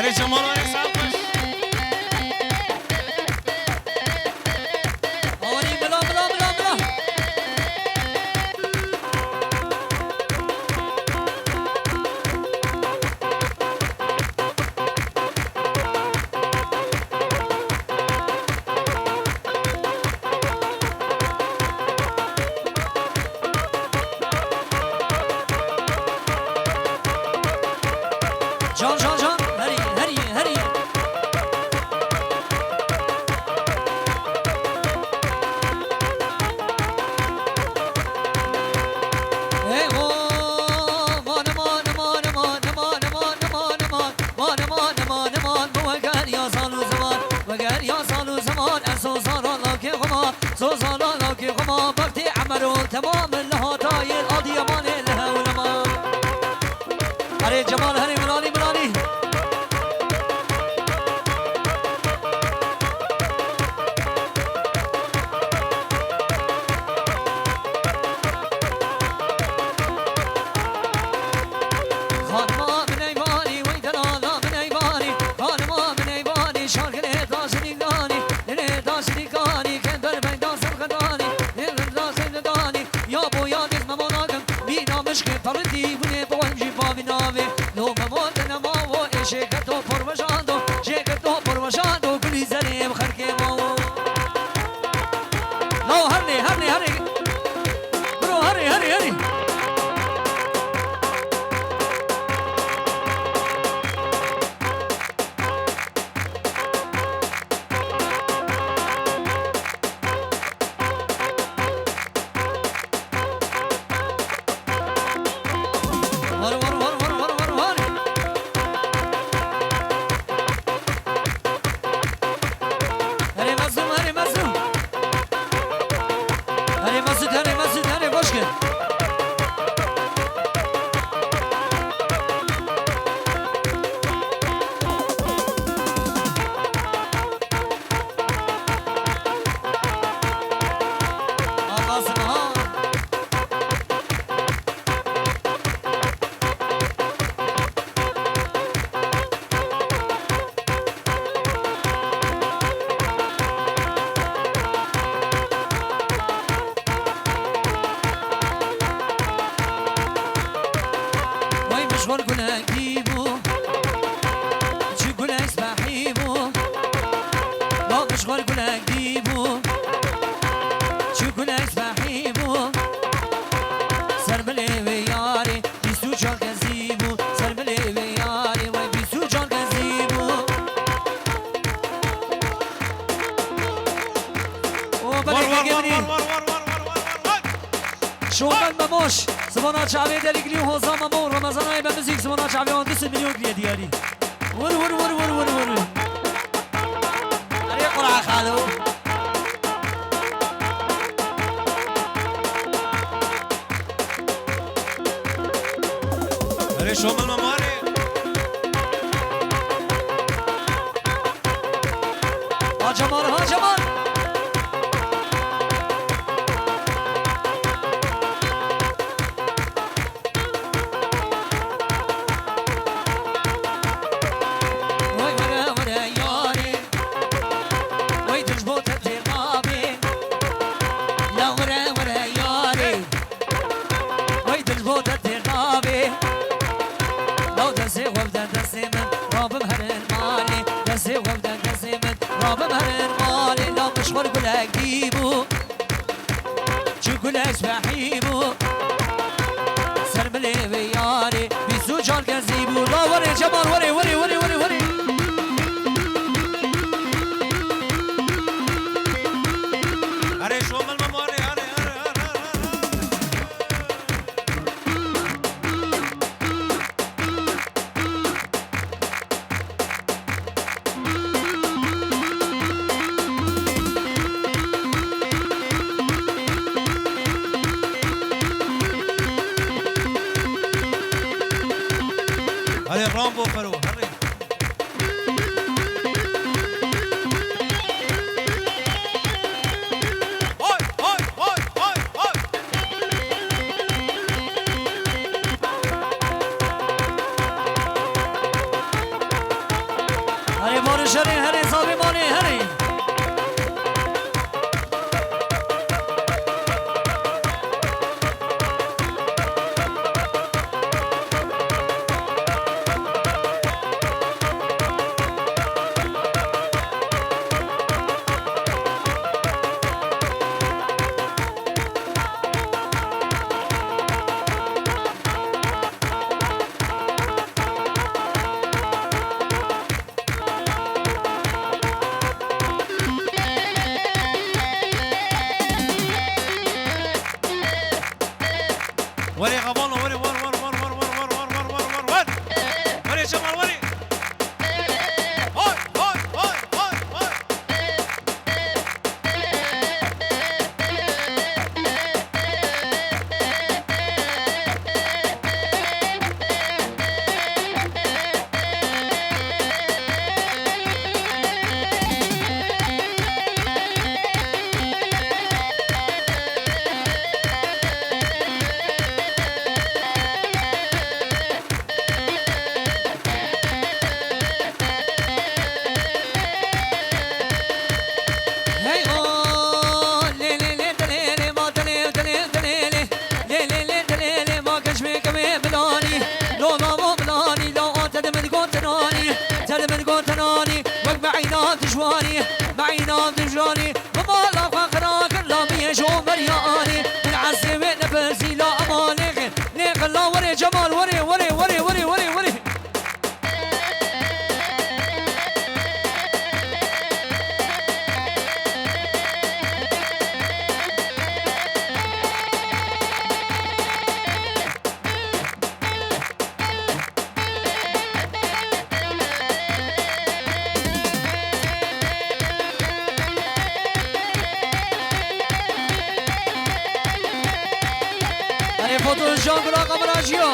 هري جمال هري سافش هوني بلا بلا بلا بلا جان جان جان هري هري هري ايه هو مان مان مان مان مان مان مان مان مان مان مان وقال يا صالو زمان وقال يا صالو زمان اسو صار لك غما سو صار لك غما وقتي عمرو تمام الهدايا القضي مان لها ولما هري جمال هري ملاني ملاني خانما من ایوانی وی دلالا من ایوانی خانما من ایوانی شاکره داشتی گانی نه داشتی گانی که در میدان سرخدانی نه داشتی دانی یا بویا دیز مماناگم بینامش که پردی بونه بویم جیبا بیناوی لو ممانت نما و شکتو پروشاندو شکتو پروشاندو گلی زنیم خرکه ماو لو هرنی هرنی هرنی برو هرنی هرنی هرنی ور ور ور ور ور ور ور هري مزوم هري مزوم هري مسعود هري مسعود هري باشكن قاسم ها وای مشوار گلنگی بو چی گلنگ سبحی بو لا مشوار گلنگی بو چی گلنگ سبحی بو سر بله و یاری بیستو چال کزی بو سر بله و یاری وای بیستو چال کزی بو او بله گبری شومن بموش زمانا چاوی دلیگلی و حوزا ممو رمضان های بمزیک زمانا چاوی آن 200 میلیون گلیه دیاری ور ور ور ور ور ور اری قرعه خالو هري شومل مماري ها جمال ها جمال وای وره وره یاری وای دجبوت تقابی لا وره وره یاری وای دجبوت تقابی لو دسي وبدا دسي من رابم هرن مالي دسي وبدا دسي من رابم هرن مالي لو مشغول قولك ديبو شو قولك سبحيبو سرملي وياري بيسو جان كزيبو لا وري جمال وري وري وري وري وري هري شومل مماري هري هري هري رامبو فرو هري مال شری هری صابی مالی هری وري غبون وري ور ور ور ور ور ور ور ور ور ور ور وري شمال وري هاي هاي هاي هاي هاي جمال وري وري وري وري وري وري هاي فوتو الجنب رقم راجيو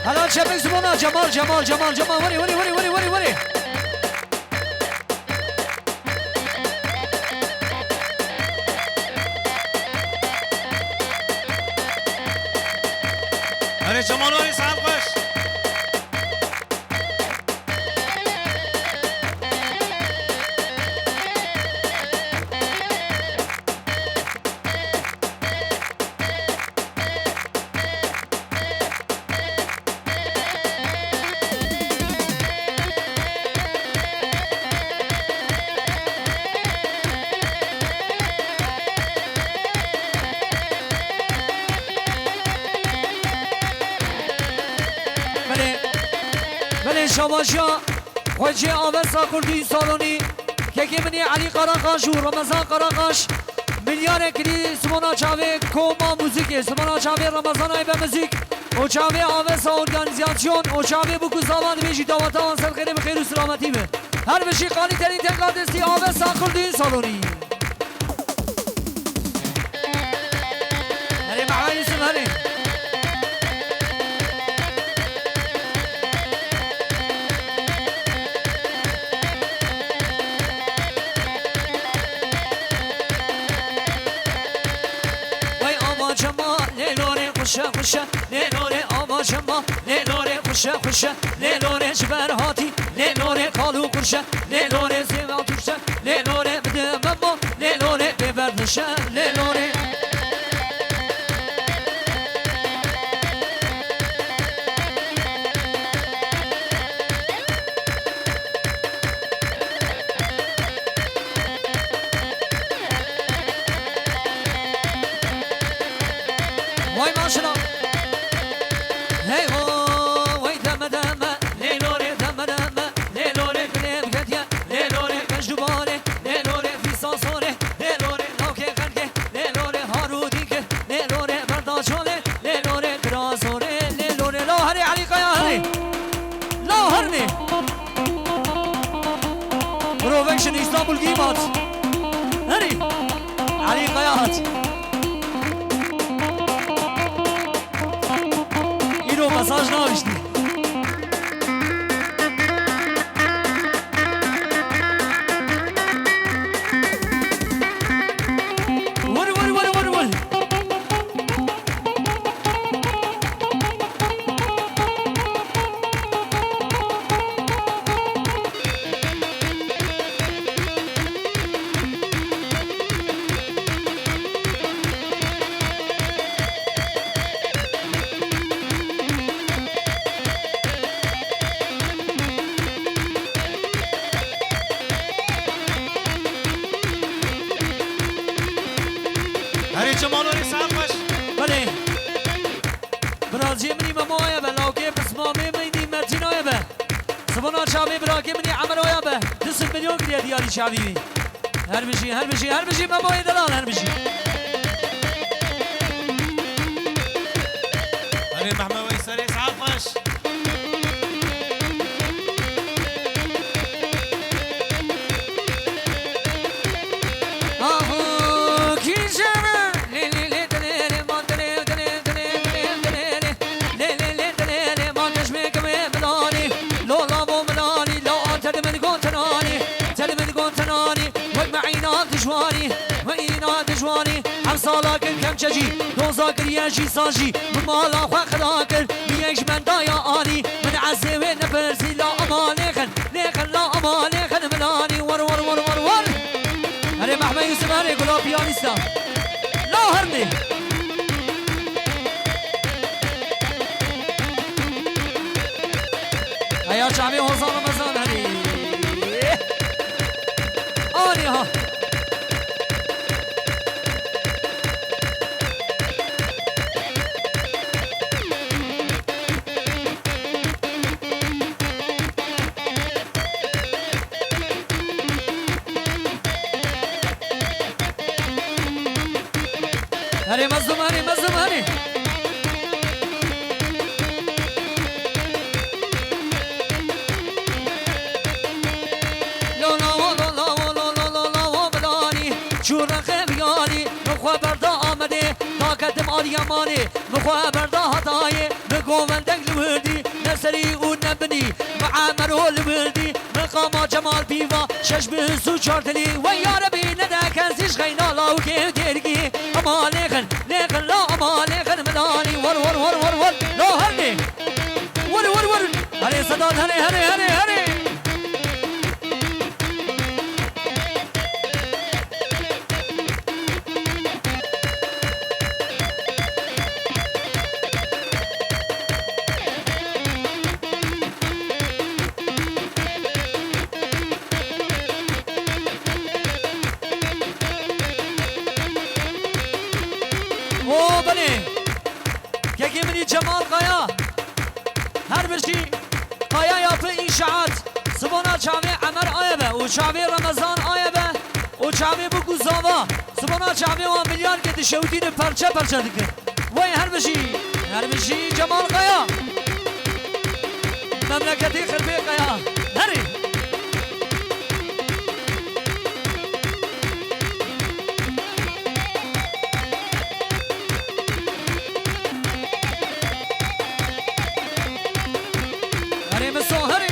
هلا شبك زبونا جمال جمال جمال جمال وري وري وري وري وري وري وري جمال وري صعب قش شباشا خوشی آوسا کردی سالونی که منی علی قراقاش و رمضان قراقاش میلیار کلی سمونا چاوه کوما موزیک سمونا چاوه رمضان های به موزیک و چاوه آوسا ارگانیزاسیون و چاوه بکو زمان بیشی دواتا و سر خیلی بخیر و سلامتی به هر بشی قانی ترین تنگادستی آوه ساکل دین سالونی هری معای یوسف هری خوشه نلوره آوا شما نلوره خوشه نلوره جبر هاتی نلوره کالو خوشه نلوره زیوا توشه نلوره بده ماما نلوره ببردشه نلوره وای ماشنا هی هو وای دم دم لیلوره دم دم لیلوره کلیم کدیا لیلوره کجدوباره لیلوره فیساسوره لیلوره نوکه خنکه لیلوره هارودی که لیلوره برداشوله لیلوره کراسوره لیلوره لا هری علی قیا هری لا هرنی پروفکشن استانبول گیمات هری علی قیاهات مساج ناوشتی ور ور ور ور ور جمالوری سافش بله برازی منی ممایا به لاکه بسمامی منی مرتینایا به سبانا چاوی براکه منی عمرایا به 2 میلیون کریه دیاری چاوی هر بشی ممای دلال هر بشی هری محمد ویسری سافش سالاکن کم چجی دوزا کریشی ساجی ممالا خواه خلاکن بیش من دایا آنی من عزه و نفرزی لا امانه خن لیخن لا امانه خن ملانی ور ور ور ور ور هره محمد یوسف هره گلا پیانیستا لا هرنی هیا شعبی حوزان و مزان هری آنی ها هری مظلوم هری مخوا بردا آمده طاقتم آریامانی مخوا بردا هدایه مگومندک لوردی نسری او نبنی معامرو لوردی مقاما جمال بیوا شش بهسو چارتلی و یاربی ندکن زیش غینا لاو که درگی اما لیخن لا اما لیخن ملانی ور ور ور ور ور لا هرنی ور ور ور هری صداد هری جمال قایا هر بشی قایا یا په انشاءات سبانا چاوی عمر آیبه و چاوی رمضان آیبه و چاوی بگو زاوا سبانا چاوی و میلیارد که دشوتین پرچه دکه وای هر بشی جمال قایا مملکتی خربی قایا هری مسهري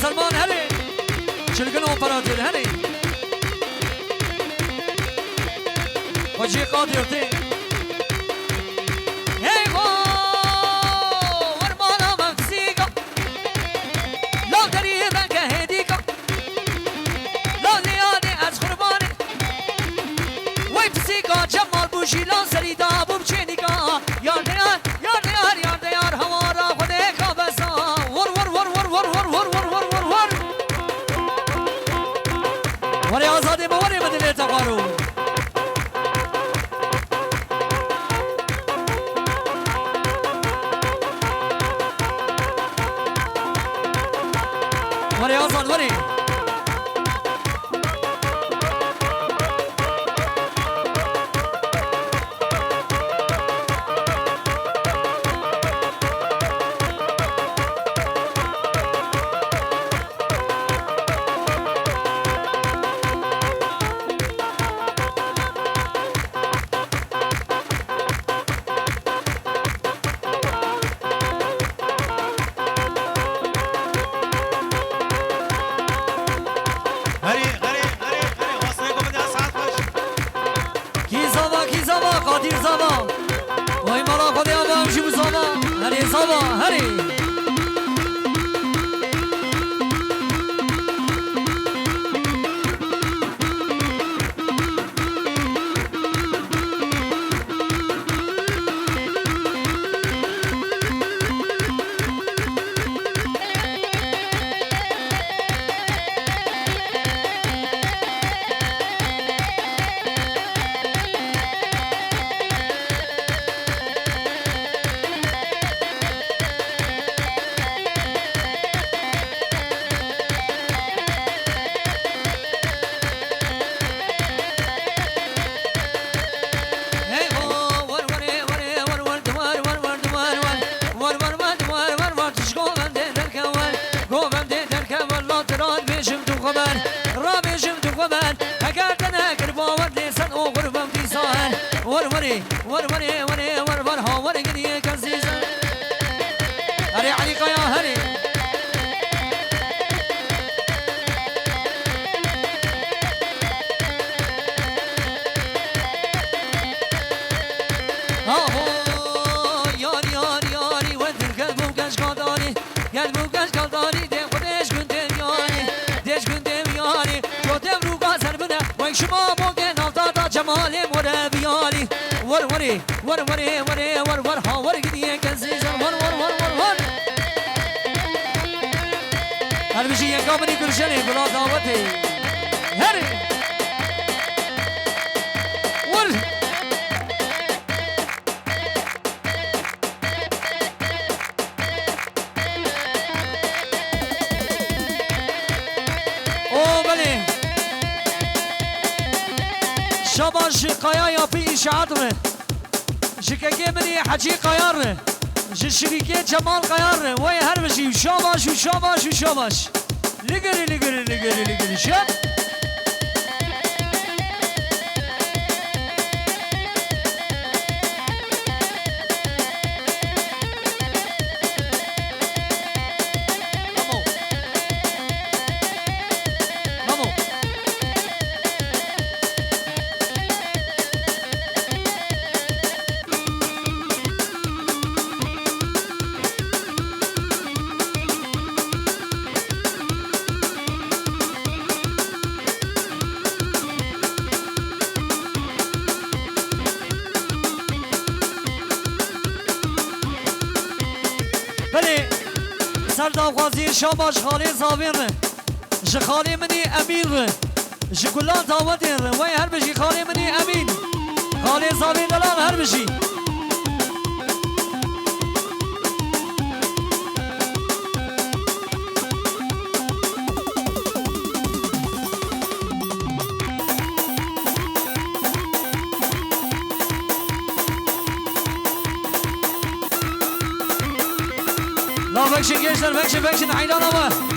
سلمان هري شلقنا امبراطور هري وجي قادرتي هي غو ورمانا مكسيكا لا قريبا كهديكا لا ليالي از قرباني ويبسيكا جمال بوشي لا سريدا بوبشينيكا يار ديار يار ديار يار ديار هوارا خديكا بسا ور ور ور ور ور ور ور ور ور ور ور وري آزادي ما وري بدل تقارو وري آزاد وري قادر زما وای مرا خودی آدم شو زما هری زما هری ور ها ور گریه کسیزه هری علی قیا هری یاری یاری یاری و دل قلبم کش کادانی قلبم کش کادانی ده خودش گندم یاری دش گندم یاری جو دم رو گازر بده و شما موقع نالتا تا جمال مره بیاری ور وری ور وری وری ور ور ها ور گریه کسیزه ور ور ور ور ور هر بشی یکامنی گلشنی بلا دعوتی هری ور او بله شباش قایا یا پیش عطره شکگه منی حجی قیاره شریکه جمال قیاره وای هر بشی شاباش و شاباش و شاباش لگری لگری لگری لگری شب سرداوازی شاباش خالی زاویر ج خالی منی امیر ج کلان داوتیر وای هر بشی خالی منی امین خالی زاویر دلال هر بشی لا بکشین gençler بکشین عیدان آبا